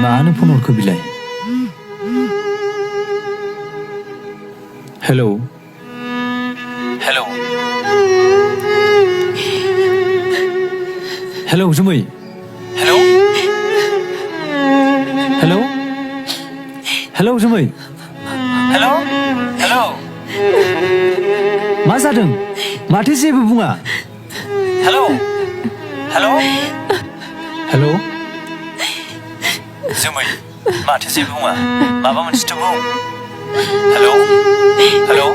मानो फन हरखो बिलाय? हेलौ हेलौ हेलौ जुमै हेलौ हेलौ हेलौ जुमै हेलौ हेलौ मा जादों? माथो जेबो बुङा? हेलौ हेलौ हेलौ जुमै माथो जेबो बुङा? माबा मोनसेथ' बुं। Hello hello